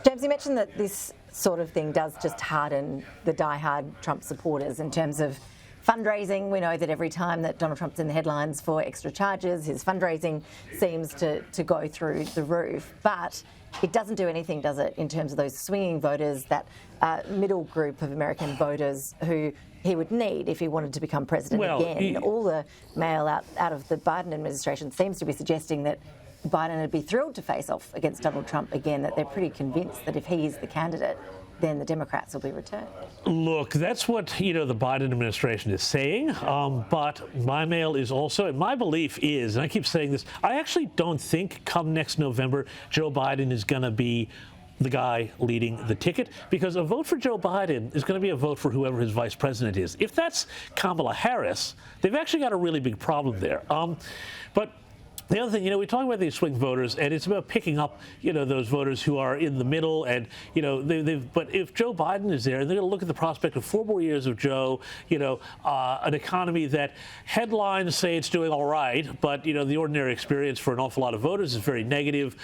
James, you mentioned that this sort of thing does just harden the die-hard Trump supporters in terms of fundraising. We know that every time that Donald Trump's in the headlines for extra charges, his fundraising seems to go through the roof. But it doesn't do anything, does it, in terms of those swinging voters, that middle group of American voters who he would need if he wanted to become president again. All the mail out of the Biden administration seems to be suggesting that Biden would be thrilled to face off against Donald Trump again, that they're pretty convinced that if he is the candidate, then the Democrats will be returned. Look, that's what, the Biden administration is saying. But my mail is also, and my belief is, and I keep saying this, I actually don't think come next November, Joe Biden is going to be the guy leading the ticket, because a vote for Joe Biden is going to be a vote for whoever his vice president is. If that's Kamala Harris, they've actually got a really big problem there. But the other thing, we talk about these swing voters, and it's about picking up, those voters who are in the middle. And, but if Joe Biden is there, they're going to look at the prospect of 4 more years of Joe, an economy that headlines say it's doing all right, but, the ordinary experience for an awful lot of voters is very negative.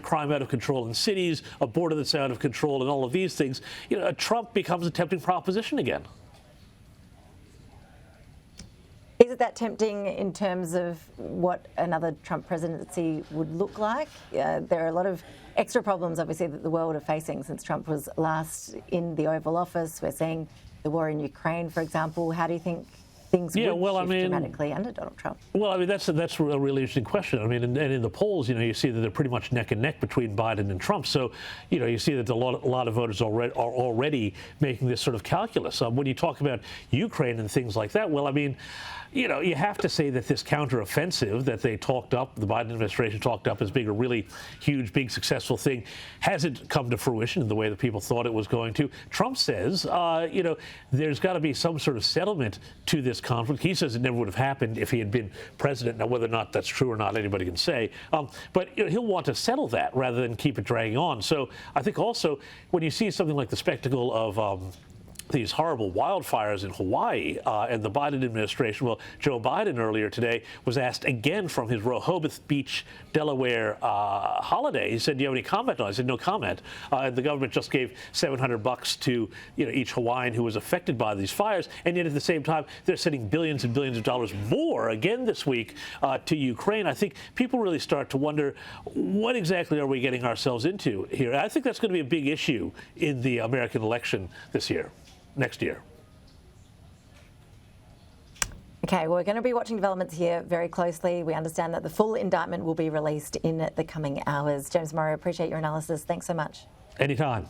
Crime out of control in cities, a border that's out of control, and all of these things. Trump becomes a tempting proposition again. Is it that tempting in terms of what another Trump presidency would look like? There are a lot of extra problems, obviously, that the world are facing since Trump was last in the Oval Office. We're seeing the war in Ukraine, for example. How do you think things would shift dramatically under Donald Trump? Well, that's a really interesting question. And in the polls, you see that they're pretty much neck and neck between Biden and Trump. So, you see that a lot of voters are already making this sort of calculus. When you talk about Ukraine and things like that, you have to say that this counteroffensive that they talked up, the Biden administration talked up as being a really huge, big, successful thing, hasn't come to fruition in the way that people thought it was going to. Trump says, there's got to be some sort of settlement to this conflict. He says it never would have happened if he had been president. Now, whether or not that's true or not, anybody can say. But he'll want to settle that rather than keep it dragging on. So I think also when you see something like the spectacle of these horrible wildfires in Hawaii and the Biden administration. Well, Joe Biden earlier today was asked again from his Rehoboth Beach, Delaware holiday. He said, "Do you have any comment on it?" I said, "No comment." And the government just gave $700 to each Hawaiian who was affected by these fires, and yet at the same time they're sending billions and billions of dollars more again this week to Ukraine. I think people really start to wonder, what exactly are we getting ourselves into here? I think that's going to be a big issue in the American election next year. Okay, we're going to be watching developments here very closely. We understand that the full indictment will be released in the coming hours. James Morrow, appreciate your analysis. Thanks so much. Anytime.